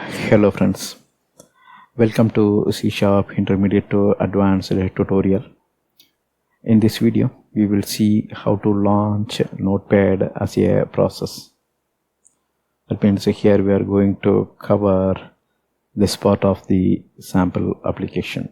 Hello friends, welcome to C# Intermediate to Advanced tutorial. In this video, we will see how to launch Notepad as a process. That means here we are going to cover this part of the sample application.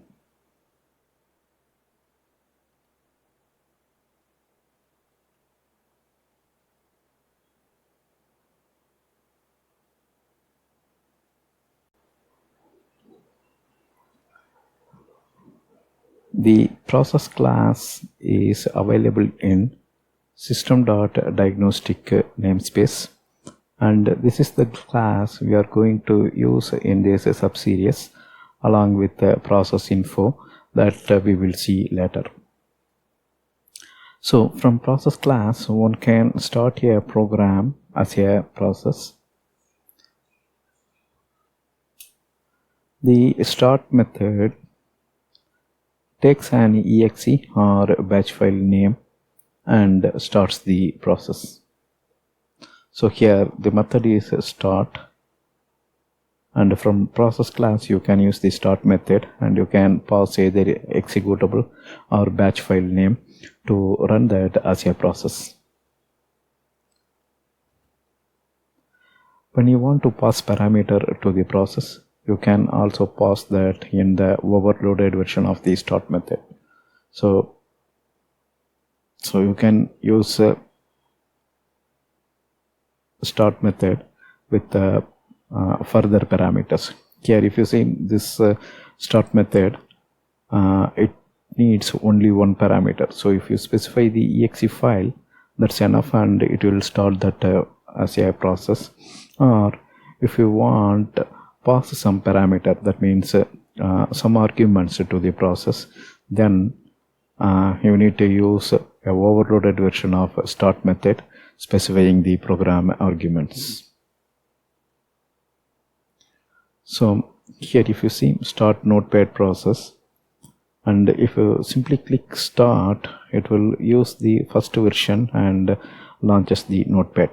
The process class is available in system.diagnostic namespace, and this is the class we are going to use in this subseries along with the process info that we will see later. So from process class, one can start a program as a process. The start method takes an exe or batch file name and starts the process. So here the method is start, and from process class you can use the start method and you can pass either executable or batch file name to run that as a process. When you want to pass parameter to the process, you can also pass that in the overloaded version of the start method. So you can use start method with further parameters. Here if you see this start method, it needs only one parameter. So if you specify the exe file, that's enough and it will start that as a process. Or if you want pass some parameter, that means some arguments to the process, then you need to use a overloaded version of start method specifying the program arguments. So here if you see start notepad process, and if you simply click start, it will use the first version and launches the notepad.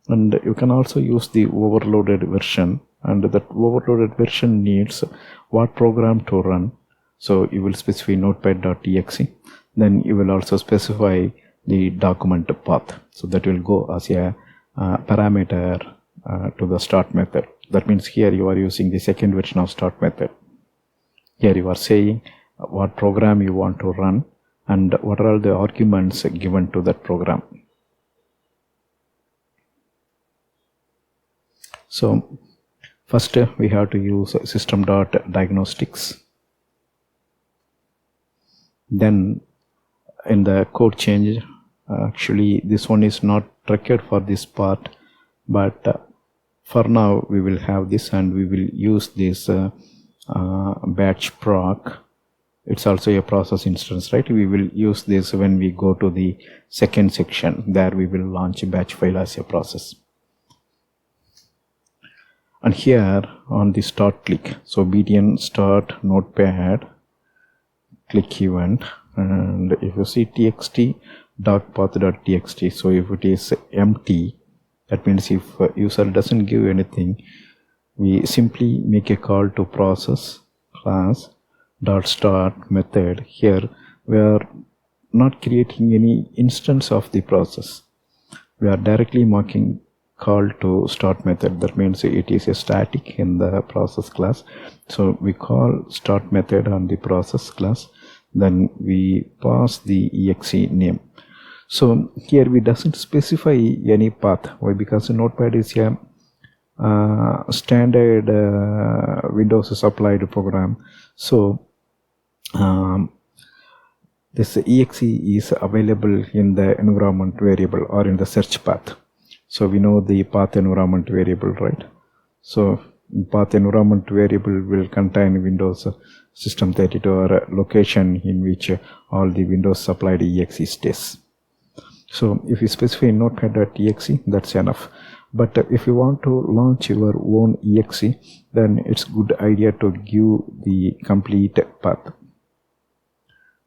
And you can also use the overloaded version, and that overloaded version needs what program to run. So you will specify notepad.exe, then you will also specify the document path, so that will go as a parameter to the start method. That means here you are using the second version of start method. Here you are saying what program you want to run and what are all the arguments given to that program. So first we have to use system.diagnostics. Then in the code change, actually this one is not required for this part, but for now we will have this and we will use this batch proc. It's also a process instance, right? We will use this when we go to the second section. There we will launch a batch file as a process. And here on the start click, so btn start notepad, click event, and if you see txt docpath.txt, so if it is empty, that means if user doesn't give anything, we simply make a call to process class dot start method. Here we are not creating any instance of the process, we are directly marking call to start method. That means it is a static in the process class. So we call start method on the process class, then we pass the exe name. So here we doesn't specify any path. Why? Because notepad is a standard Windows supplied program. So this exe is available in the environment variable or in the search path. So we know the path environment variable, right? So path environment variable will contain Windows system 32 or location in which all the Windows supplied exe stays. So if you specify notepad.exe, that's enough. But if you want to launch your own exe, then it's good idea to give the complete path.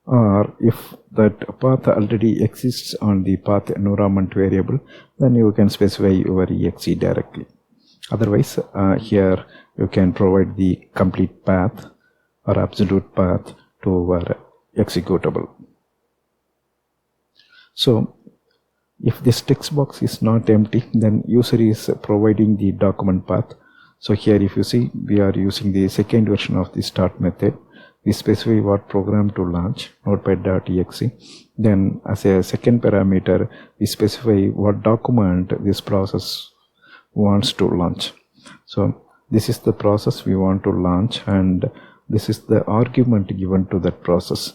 Or if that path already exists on the path environment variable, then you can specify your exe directly. Otherwise, here you can provide the complete path or absolute path to our executable. So if this text box is not empty, then user is providing the document path. So here if you see, we are using the second version of the start method. We specify what program to launch, Notepad.exe. Then as a second parameter, we specify what document this process wants to launch. So this is the process we want to launch, and this is the argument given to that process.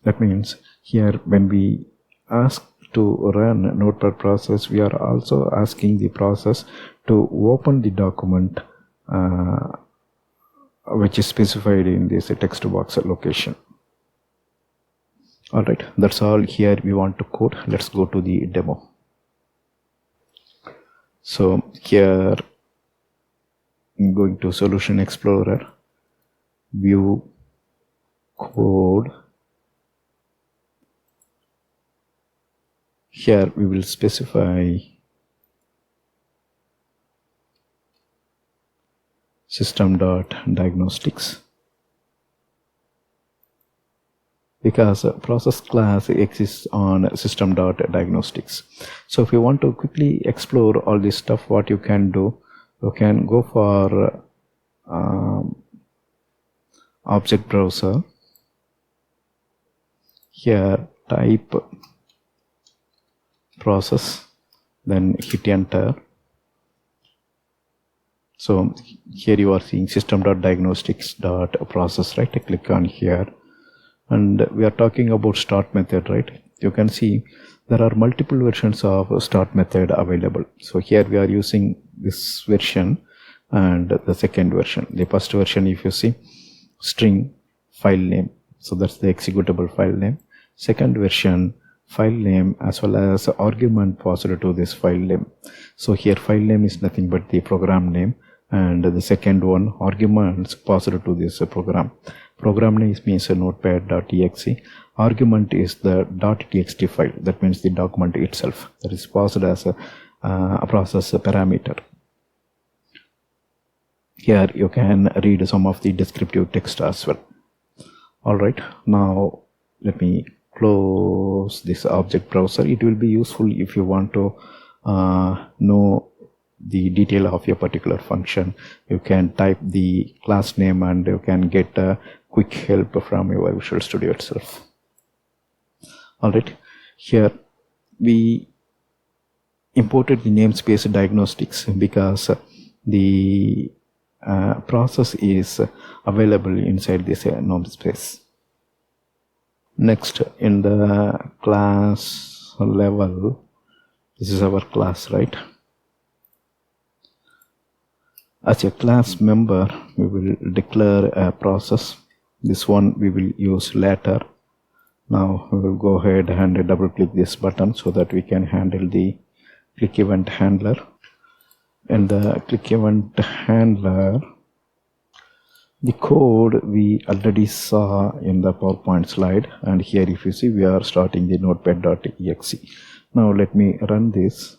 That means here when we ask to run Notepad process, we are also asking the process to open the document which is specified in this text box location. Alright, that's all here we want to code. Let's go to the demo. So here I'm going to Solution Explorer, View, Code. Here we will specify System.Diagnostics, because a process class exists on System.Diagnostics. So if you want to quickly explore all this stuff, what you can do, you can go for object browser. Here type process, then hit enter. So here you are seeing System.Diagnostics.process, right? I click on here, and we are talking about start method, right? You can see there are multiple versions of start method available. So here we are using this version and the second version. The first version, if you see, string file name, so that's the executable file name. Second version, file name as well as argument passed to this file name. So here file name is nothing but the program name, and the second one, arguments passed to this program. Program name means Notepad.exe. Argument is the .txt file, that means the document itself, that is passed as a process parameter. Here you can read some of the descriptive text as well. Alright, now let me close this object browser. It will be useful if you want to know the detail of your particular function. You can type the class name and you can get quick help from your Visual Studio itself. Alright, here we imported the namespace diagnostics because the process is available inside this namespace. Next, in the class level, this is our class, right? As a class member, we will declare a process. This one we will use later. Now we will go ahead and double click this button so that we can handle the click event handler. In the click event handler, the code we already saw in the PowerPoint slide, and here if you see, we are starting the Notepad.exe. Now let me run this.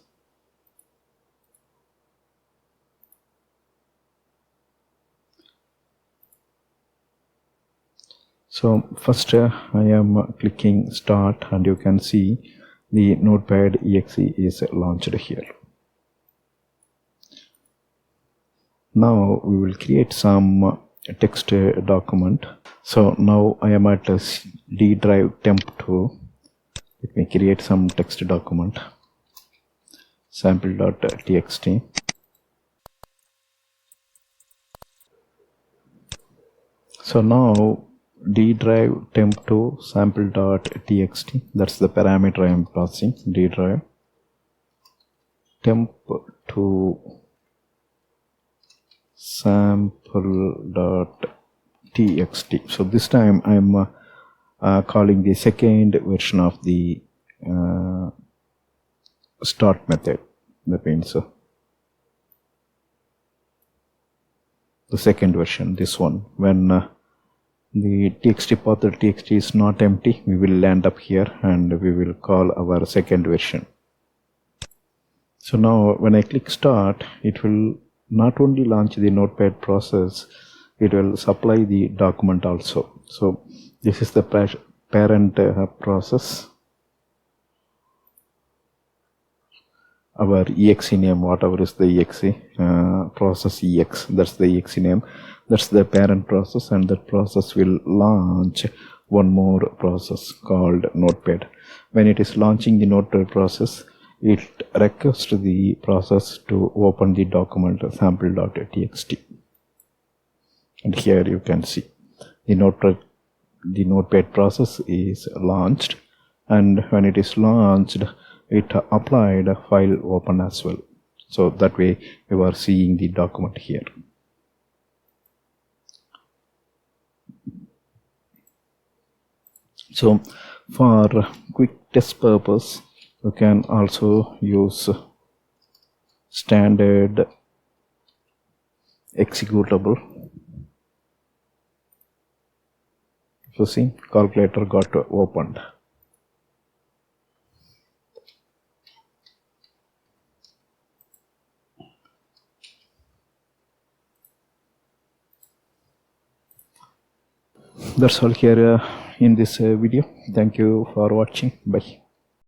So first I am clicking start, and you can see the Notepad.exe is launched here. Now we will create some text document. So now I am at D drive temp2. Let me create some text document, sample.txt. So now D drive temp2 sample.txt, that's the parameter I am passing. D drive temp2 sample.txt. So this time I am calling the second version of the start method. That means the second version, this one. When the txt path txt is not empty, we will land up here and we will call our second version. So now when I click start, it will not only launch the Notepad process, it will supply the document also. So this is the parent process. Our exe name, whatever is the exe, process ex, that's the exe name, that's the parent process, and that process will launch one more process called Notepad. When it is launching the Notepad process, it requests the process to open the document sample.txt. And here you can see the Notepad process is launched, and when it is launched, it applied a file open as well. So that way you are seeing the document here. So for quick test purpose, you can also use standard executable. So see, calculator got opened. That's all here in this video. Thank you for watching. Bye.